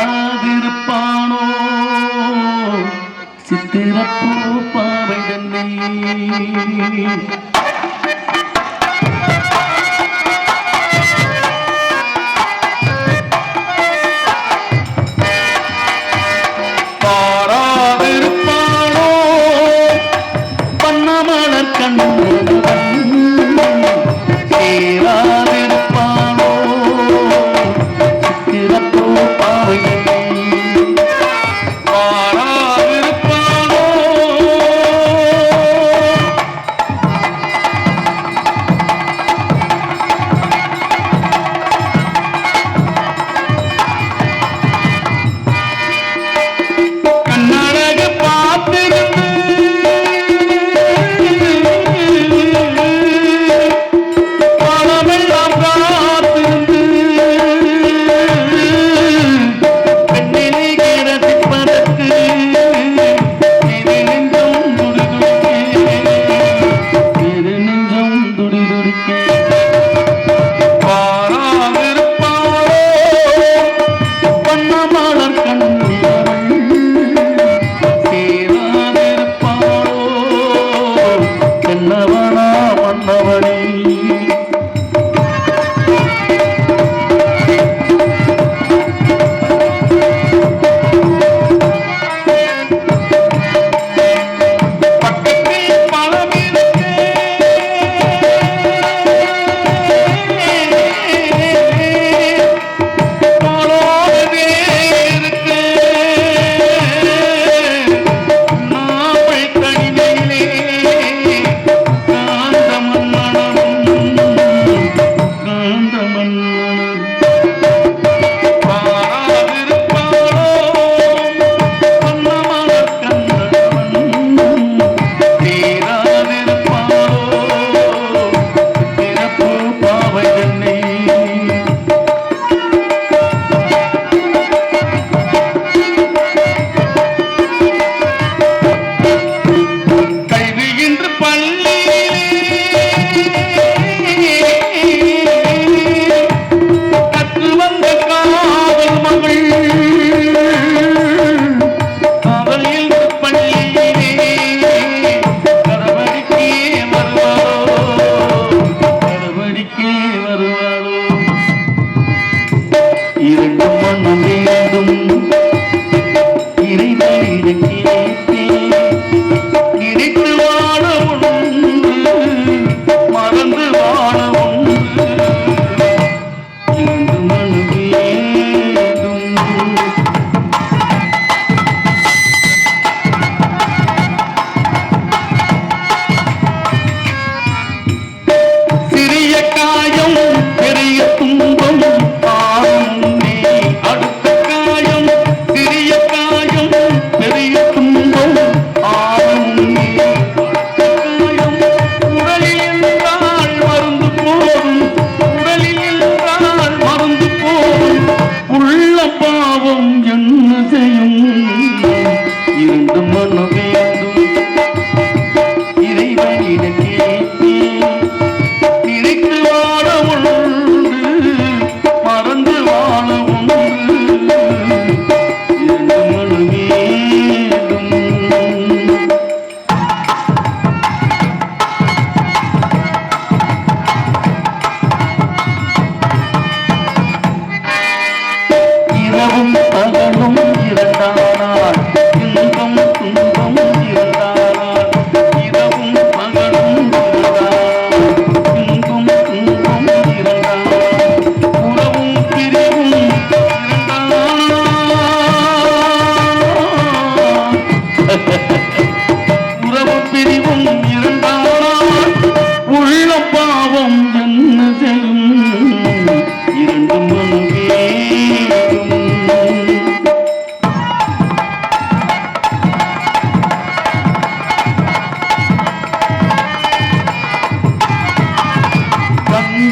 சேராதிருப்பானோ சித்திரப்பூ பாவை தன்னை பாராதிருப்பானோ பண்ணமலர் கண்ணவன் சேராதிருப்பானோ சித்திரப்பூ பாவை பாராதிருப்பானோ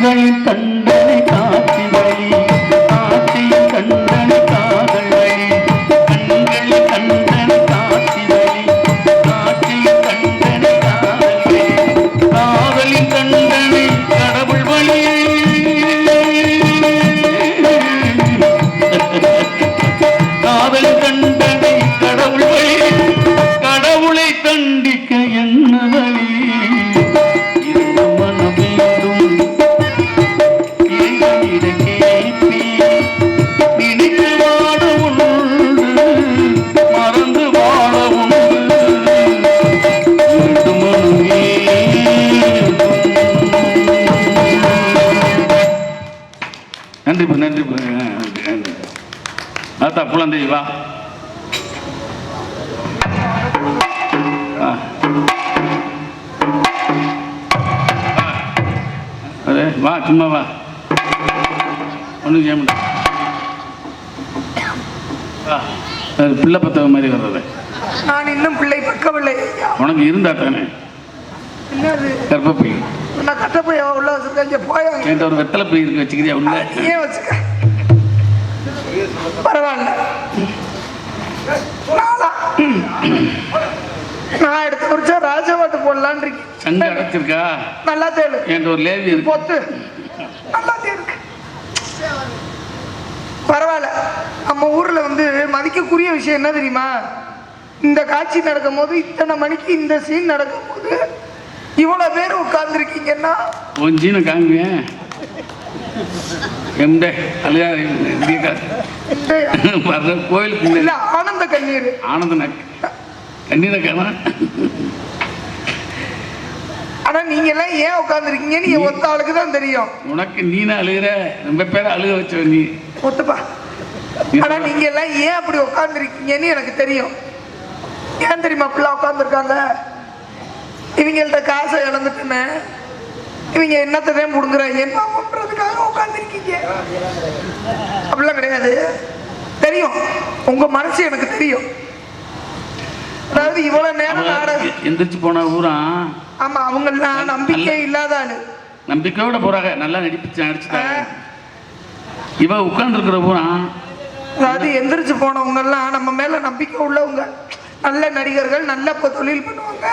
கண்களில் கண்டனை காட்சி வழி ஆசையின் கண்டனை காதல் வழி கண்களில் கண்டனை காட்சி வழி ஆசையின் கண்டனை காதல் வழி காதலின் கண்டனை கடவுள் வழி காதல் கண்டனை கடவுள் வழி கடவுளை தண்டிக்க என்ன வழி நன்றி அத்தா குழந்தை வா அரே வா சும்மா வா ஒன்றும் செய்ய முடியாது பிள்ளை பத்தவ மாதிரி வர்றது நான் இன்னும் பிள்ளை பக்கவில்லை. உனக்கு இருந்தா தானே கர்ப்பப்பை நான் கட்டப்பை உள்ள வச்சிருக்கேன் போய் என்கிட்ட ஒரு வெத்தலை பை இருக்கு வச்சுக்கிறியா உள்ள ஏன் வச்சுக்க பரவாயில்ல. நான் எடுத்து குறிச்சா ராஜபாட்டு போடலான் இருக்கேன். சங்க அடைச்சிருக்கா நல்லா தேடு என்கிட்ட ஒரு லேவி இருக்கு பொத்து நல்லா தேடு பரவாயில்ல. நம்ம ஊர்ல வந்து மதிக்கக்கூடிய விஷயம் என்ன தெரியுமா? இந்த காட்சி நடக்கும் போது இத்தனை மணிக்கு இந்த சீன் நடக்கும் போது இவ்வளவு பேர் உட்கார்ந்து இருக்கீங்கன்னா கொஞ்சம் நான் காமிப்பேன் எம்டே அழுகா கோயிலுக்கு இல்ல ஆனந்த கண்ணீர் ஆனந்த கண்ணீரை காணா. ஆனா நீங்க எல்லாம் ஏன் உட்கார்ந்து இருக்கீங்கன்னு நீ ஒத்த ஆளுக்கு தான் தெரியும். உனக்கு நீனா அழுகிற ரொம்ப பேரை அழுக வச்ச நீ ஒத்துப்பா. ஆனா நீங்க எல்லாம் ஏன் அப்படி உட்கார்ந்து இருக்கீங்கன்னு எனக்கு தெரியும். ஏன் தெரியுமா அப்படிலாம் உட்கார்ந்து இருக்காங்க? இவங்கள்ட்ட காசை இழந்துட்டுன்னு இவங்க என்னத்தான் முடுங்குறாங்கன்றதுக்காக உட்காந்துருக்கீங்க. அப்படிலாம் கிடையாது. தெரியும் உங்க மனசு எனக்கு தெரியும். அதாவது இவ்வளவு நேரம் நாடகம் எந்திரிச்சு போன ஊரா. ஆமா அவங்க எல்லாம் நம்பிக்கை இல்லாத ஆளு. நம்பிக்கையோட போறாங்க. நல்லா நடிச்சுட்டாங்க. இவ உட்கார்ந்து இருக்கிற ஊரா. அதாவது எந்திரிச்சு போனவங்க எல்லாம் நம்ம மேல நம்பிக்கை உள்ளவங்க, நல்ல நடிகர்கள், நல்ல தொழில் பண்ணுவாங்க,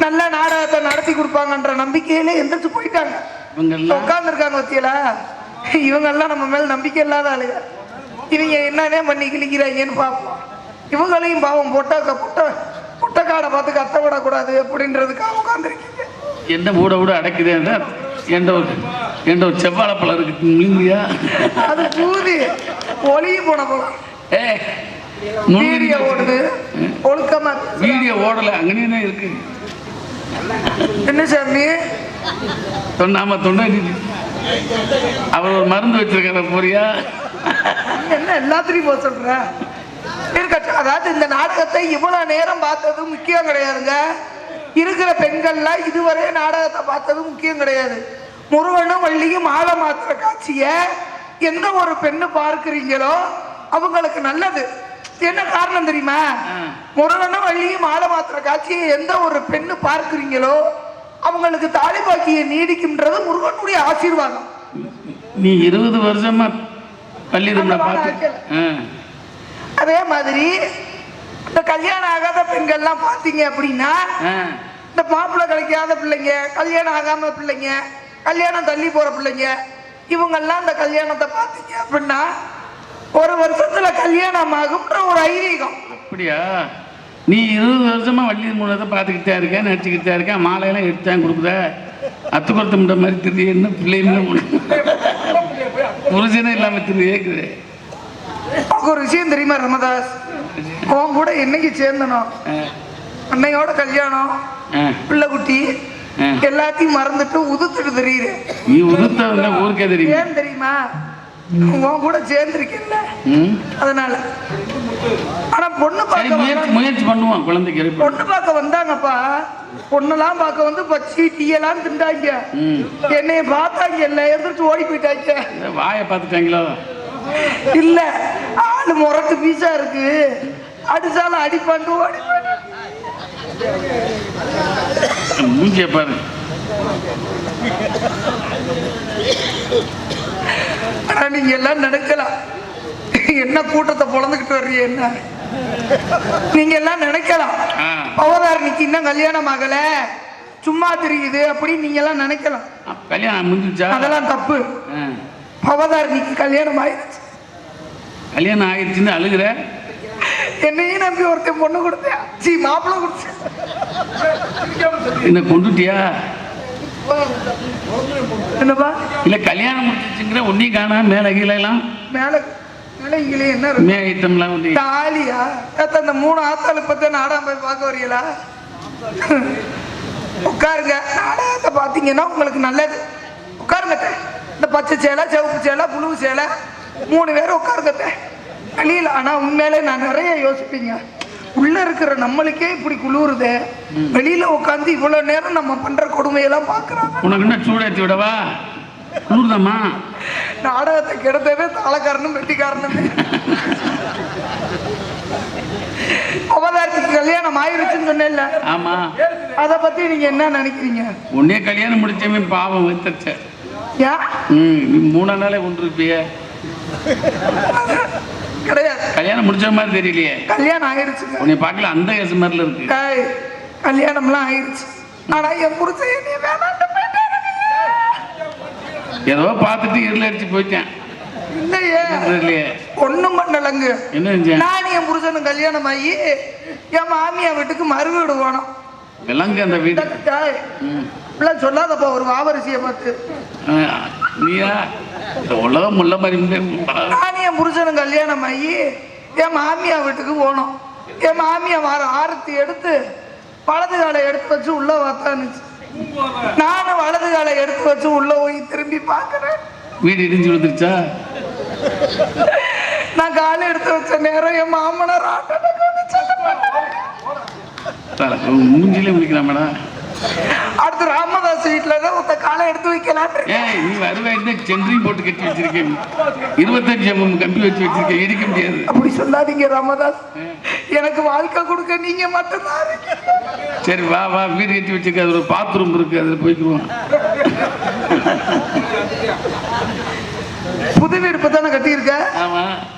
நல்ல நாடகத்தை நடத்தி கொடுப்பாங்கன்ற நம்பிக்கையில எந்திரிச்சு போயிட்டாங்க. உட்கார்ந்து இருக்காங்க பத்தியல. இவங்க எல்லாம் நம்ம மேல நம்பிக்கை இல்லாத ஆளுங்க. இவங்க என்னன்னே பண்ணி கிழிக்கிறாங்கன்னு பார்ப்போம். இவங்களையும் பாவம் பொட்டக்காடை பார்த்து கத்த விடக்கூடாது அப்படின்றதுக்காக உட்காந்துருக்கீங்க. என்ன ஊட அடைக்குது என்ற ஒரு செவ்வாழைப்பழம் இருக்கு இல்லையா? அது பூதி ஒளிய போன போலாம். வீடியோ ஓடுது ஒழுக்கமா. வீடியோ ஓடல அங்கனே இருக்கு. என்ன சாமி தொண்டாம தொண்டை அவர் ஒரு மருந்து வச்சிருக்கார போறியா? என்ன எல்லாத்திலையும் போக சொல்ற? அதாவது இந்த நாடகத்தை இவ்வளவு நேரம் பார்த்தது முக்கியம் கிடையாதுங்க. இருக்கிற பெண்கள்லாம் இதுவரை நாடகத்தை பார்த்தது முக்கியம் கிடையாது. முருகனும் வள்ளியும் மாலை மாத்திர காட்சிய எந்த ஒரு பெண்ணு பார்க்கிறீங்களோ அவங்களுக்கு நல்லது. என்ன காரணம் தெரியுமா? முருகனும் வள்ளியும் மாலை மாத்திர காட்சியை எந்த ஒரு பெண்ணு பார்க்கிறீங்களோ அவங்களுக்கு தாலி பாக்கிய நீடிக்கும்ன்றது முருகனுடைய ஆசீர்வாதம். நீ 20 வருஷமா பள்ளியில பார்த்து. அதே மாதிரி இந்த கல்யாணம் ஆகாத பெண்கள்லாம் பார்த்தீங்க அப்படின்னா, இந்த மாப்பிள்ளை கிடைக்காத பிள்ளைங்க, கல்யாணம் ஆகாம பிள்ளைங்க, கல்யாணம் தள்ளி போற பிள்ளைங்க, இவங்கெல்லாம் இந்த கல்யாணத்தை பார்த்தீங்க அப்படின்னா ஒரு வருஷத்துல கல்யாணம் ஆகும்ன்ற ஒரு ஐதீகம். அப்படியா? நீ 20 வருஷமா வள்ளி மூலத்தை பார்த்துக்கிட்டே இருக்கேன், நடிச்சுக்கிட்டே இருக்கேன், மாலையெல்லாம் எடுத்தான் கொடுக்குற, அத்துக்குறத்து முட்ட மாதிரி திரு என்ன பிள்ளைங்க புருஷனே இல்லாம திரு கேட்குது. ஒரு விஷயம் தெரியுமா ரமதாஸ்? அவன் கூட என்னைக்கு சேர்ந்தனோ அன்னையோட கல்யாணம், பிள்ளை குட்டி எல்லாத்தையும் மறந்துட்டு உதுத்துட்டு தெரியுது. நீ உதுத்த ஊருக்கே தெரியும். ஏன் தெரியுமா? உன் கூட சேர்ந்துருக்கேன்ல அதனால. ஆனா பொண்ணு பார்க்க முயற்சி பண்ணுவான். குழந்தைக்கு பொண்ணு பார்க்க வந்தாங்கப்பா. பொண்ணெல்லாம் பார்க்க வந்து பச்சி டீயெல்லாம் திண்டாங்க. என்னைய பார்த்தாங்க இல்ல, எந்திரிச்சு ஓடி போயிட்டாங்க. வாயை பார்த்துட்டாங்களோ? இல்ல, ஆளு முரட்டு பீஸா இருக்கு, அடிச்சாலும் அடிப்பாண்டு ஓடி மூஞ்சிய பாரு. ஆனா நீங்க எல்லாம் நினைக்கலாம், என்ன கூட்டத்தை பொழந்துக்கிட்டு வர்றீங்க, என்ன நீங்க எல்லாம் நினைக்கலாம் பவதாரணிக்கு இன்னும் கல்யாணம் ஆகல, சும்மா தெரியுது அப்படின்னு நீங்க எல்லாம் நினைக்கலாம். கல்யாணம் முடிஞ்சிச்சா? அதெல்லாம் தப்பு. பவதாரணிக்கு கல்யாணம் ஆயிடுச்சு. கல்யாணம் ஆயிடுச்சுன்னு அழுகுற? என்னையும் நம்பி ஒருத்தன் பொண்ணு கொடுத்தேன், சி மாப்பிள்ளை கொடுத்தேன். என்ன கொண்டுட்டியா? என்னப்பா இல்ல கல்யாணம் முடிச்சிச்சுங்கிற ஒன்னையும் காணா, மேல கீழே எல்லாம் மேல மேல கீழே என்ன மே ஐட்டம்லாம் ஒண்ணு தாலியா? அந்த 3 ஆத்தாள் இப்ப நாடகம் போய் பார்க்க வரீங்களா? உட்காருங்க, நாடகத்தை பார்த்தீங்கன்னா உங்களுக்கு நல்லது. உட்காருங்க, இந்த பச்சை சேலை, சிவப்பு சேலை, புழு சேலை 3 பேரும் உட்காருங்க வெளியில. ஆனா உண்மையிலே நான் நிறைய யோசிப்பீங்க, உள்ள இருக்கிற நம்மளுக்கே இப்படி குளிருது, வெளியில உட்காந்து இவ்வளவு நேரம் நம்ம பண்ற கொடுமையெல்லாம் பாக்குறாங்க. உனக்கு என்ன சூடேத்தி விடவா? குளிர்தாமா? நாடகத்தை கெடுத்தவே தாளக்காரனும் வெட்டிக்காரனும். அவதாரத்துக்கு கல்யாணம் ஆயிருச்சுன்னு சொன்னேன்ல, ஆமா, அத பத்தி நீங்க என்ன நினைக்கிறீங்க? உன்னே கல்யாணம் முடிச்சமே பாவம் வைத்தச்ச. நீ 3 நாளே கொண்டிருப்பிய. கிடையாது, கல்யாணம் முடிச்ச மாதிரி தெரியலையே. கல்யாணம் ஆயிருச்சு. உன்னை பார்க்கல அந்த கேஸ் மாதிரில இருக்கு. கல்யாணம்லாம் ஆயிருச்சு. ஆனா என் புருஷன் ஏதோ பார்த்துட்டு இருள் அடிச்சு போயிட்டேன். இல்லையே, ஒண்ணும் பண்ணலங்க. என்ன நான் என் புருஷனும் கல்யாணம் ஆகி என் மாமியா வீட்டுக்கு மறு வீடு போனோம். விலங்கு அந்த வீடு சொல்லாதப்பா ஒரு வாவரிசியை பார்த்து. நீயா உலகம் முள்ள மாதிரி. நான் என் புருஷனும் கல்யாணம் ஆகி என் மாமியா வீட்டுக்கு போனோம். என் மாமியா வார ஆரத்தி எடுத்து வலது காலை எடுத்து வச்சு உள்ள வாத்தானுச்சு. நானும் வலது காலை எடுத்து வச்சு உள்ள போய் திரும்பி பார்க்கிறேன், வீடு இடிஞ்சு விழுந்துருச்சா? நான் காலை எடுத்து வச்ச நேரம் என் மாமனார் மூஞ்சிலே முடிக்கிறான் மேடம். அடுத்து ராமதாஸ் வீட்டுல தான் ஒருத்த காலை எடுத்து வைக்கலாம். நீ வருவாயிருந்து சென்ட்ரிங் போட்டு கட்டி வச்சிருக்கேன், 25 mm கம்பி வச்சு வச்சிருக்கேன், இடிக்க முடியாது. அப்படி சொல்லாதீங்க ராமதாஸ், எனக்கு வாழ்க்கை கொடுக்க நீங்க மட்டும்தான். சரி வா வா, வீடு கட்டி வச்சிருக்க, அது ஒரு பாத்ரூம் இருக்கு, அதுல போய்க்குவோம். புது வீடு இப்பதானே கட்டி இருக்க.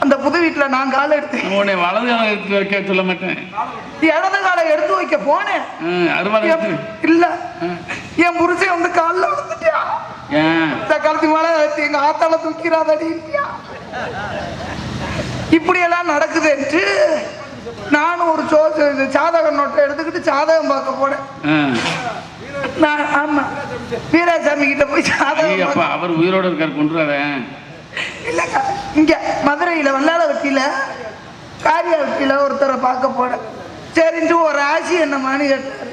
அந்த புது வீட்டுல நான் காலை எடுத்து உன்னை வலது காலை எடுத்து வைக்க சொல்ல மாட்டேன், இடது காலை எடுத்து வைக்க போனேன். இல்ல என் புருஷன் வந்து காலில் விழுந்துட்டியா, கழுத்து மேல எங்க ஆத்தால தூக்கிறாதடி. இப்படி எல்லாம் நடக்குது என்று நானும் ஒரு சாதக நோட்டை எடுத்துக்கிட்டு சாதகம் பார்க்க போனேன். ஆமா, வீராசாமி கிட்ட போய் சாதகம். அவர் உயிரோட இருக்காரு, கொண்டுறாரு. இல்லக்கா, இங்க மதுரையில வல்லாள வட்டியில காரியா வட்டியில ஒருத்தரை பார்க்க போனேன். சரின்ட்டு ஒரு ராசி என்னமான்னு கேட்டாரு.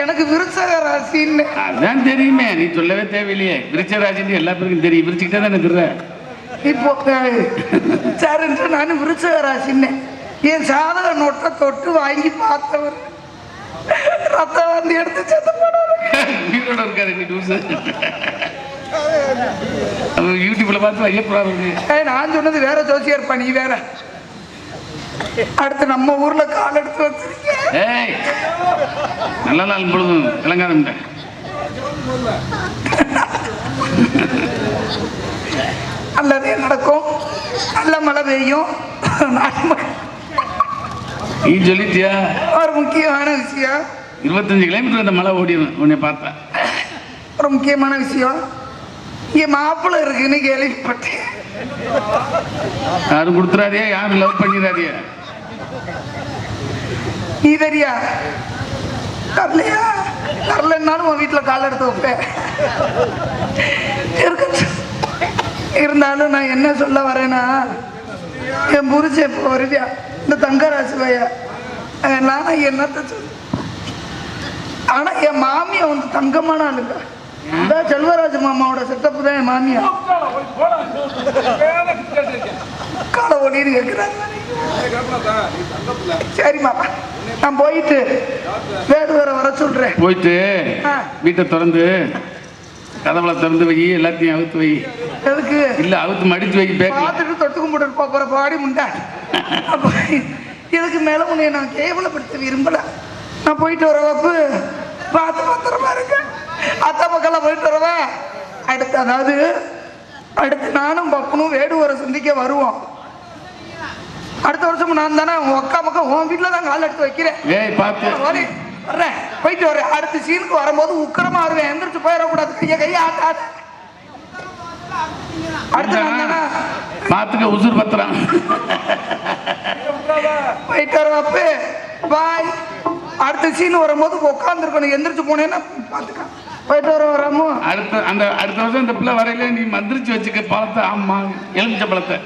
எனக்கு விருச்சக ராசின்னு அதான் தெரியுமே, நீ சொல்லவே தேவையில்லையே. விருச்ச ராசின்னு எல்லா பேருக்கும் தெரியும், விரிச்சுக்கிட்டே தானே தெரிற. இப்போ சரின்ட்டு நானும் விருச்சக ராசின்னு என் சாதக நோட்டை தொட்டு வாங்கி பார்த்தவர் ரத்தம் வந்து எடுத்து செத்து போனாரு. உயிரோட இருக்காரு. யூடியூப்ல பார்த்து ஐயப்படாது. நான் சொன்னது வேற ஜோசியர் பண்ணி வேற. அடுத்து நம்ம ஊர்ல கால் எடுத்து வச்சிருக்கேன். நல்ல நாள் பொழுதும் விளங்காத. நல்லதே நடக்கும், நல்ல மழை பெய்யும். நீ சொல்லிட்டியா? ஒரு முக்கியமான விஷயம், 25 கிலோமீட்டர் அந்த மழை ஓடிடும் உன்னை பார்த்தா. ஒரு முக்கியமான விஷயம், இங்க மாப்பிள்ளை இருக்குன்னு கேள்விப்பட்டேன். யாரும் கொடுத்துறாதே, யாரும் லவ் பண்ணிடாதே. நீ தெரியா? தரலையா? தரலன்னாலும் உன் வீட்டுல கால் எடுத்து வைப்பேன். இருந்தாலும் நான் என்ன சொல்ல வரேன்னா, என் புரிச்ச இப்போ வருவியா இந்த தங்கராசு பையா, நானும் என்னத்த சொல்ல. ஆனா என் மாமியா வந்து தங்கமான ஆளுங்க. செல்வராஜ் மாமாவோட செட்டப் தான் என் மாமியா. காலை ஓடின்னு கேட்கிறாங்க. சரி மாமா, நான் போயிட்டு வேறு வர சொல்றேன். போயிட்டு வீட்டை திறந்து கதவுல திறந்து வை, எல்லாத்தையும் அவுத்து வை. எதுக்கு? இல்ல அவுத்து மடிச்சு வை. பார்த்துட்டு தொட்டு கும்பிட்டு போற பாடி முண்டா. இதுக்கு மேல உன்னை நான் கேவலப்படுத்த விரும்பல. நான் போயிட்டு வர வப்பு பார்த்து பத்திரமா இருக்கேன். அத்த பக்கம் போயிட்டு வரவன் அடுத்து, அதாவது அடுத்து நானும் பப்பனும் வேடுவரை சந்திக்க வருவோம். அடுத்த வருஷம் நான் தானே உங்க அக்கா பக்கம் உன் வீட்டில் தான் கால் எடுத்து வைக்கிறேன். வர்றேன், போயிட்டு வரேன். அடுத்த சீனுக்கு வரும்போது உக்கரமா வருவேன். எந்திரிச்சு போயிடக்கூடாது. கையை ஆட்ட ஆட்ட. அடுத்து பாத்துக்க உசுர் பத்திரம். போயிட்டு வரப்ப பாய். அடுத்த சீன் வரும்போது உட்காந்துருக்கணும். எந்திரிச்சு போனேன்னா பாத்துக்க. போயிட்டு வராமோ அடுத்த வருஷம் இந்த பிள்ளை வரையில நீ மந்திரிச்சு வச்சுக்க பழத்தை. ஆமா, எலுமிச்ச பழத்தை.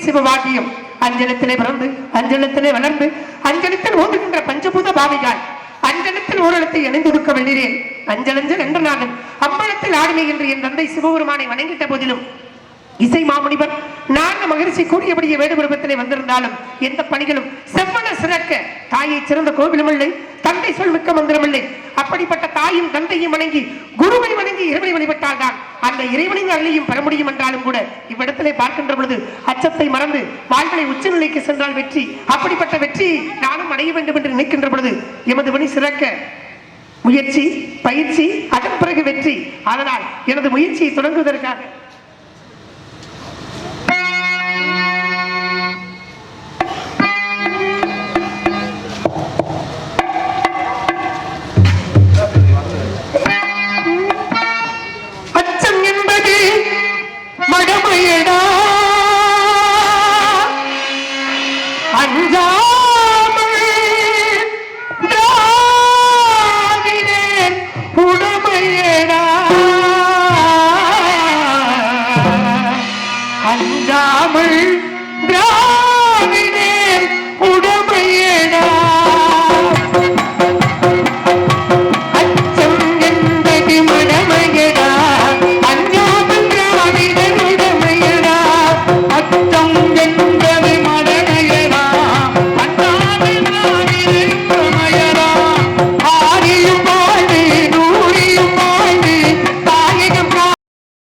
சிவவாக்கியம் அஞ்சலத்திலே பிறந்து அஞ்சலத்திலே வளர்ந்து அஞ்சலத்தில் ஓதுகின்ற பஞ்சபூத பாவிகாய் அஞ்சலத்தில் ஓரிடத்தை இணைந்திருக்க வெள்ளிரேன் அஞ்சலஞ்சல் என்ற நாகன் அம்பலத்தில் ஆடுமை என்று என் தந்தை சிவபெருமானை வணங்கிட்ட போதிலும் இசை மாமுனிவர் நான்கு மகிழ்ச்சி கூடியபடியே வேடு விருப்பத்திலே வந்திருந்தாலும் எந்த பணிகளும் செவ்வன சிறக்க தாயை சிறந்த கோவிலும் இல்லை, தந்தை சொல் மிக்க மந்திரம் இல்லை. அப்படிப்பட்ட தாயும் தந்தையும் வணங்கி குருவை வணங்கி இறைவனை வழிபட்டால் தான் அந்த இறைவனின் அருளையும் பெற முடியும் என்றாலும் கூட இவ்விடத்திலே பார்க்கின்ற பொழுது அச்சத்தை மறந்து வாழ்களை உச்சநிலைக்கு சென்றால் வெற்றி. அப்படிப்பட்ட வெற்றி நானும் அடைய வேண்டும் என்று நினைக்கின்ற பொழுது எமது பணி சிறக்க முயற்சி பயிற்சி அதன் பிறகு வெற்றி. அதனால் எனது முயற்சியை தொடங்குவதற்காக அச்சம் என்பது மடமையடா, அஞ்சாமல் உடமையடா, அஞ்சாமல் திராவிடே உடமையடா.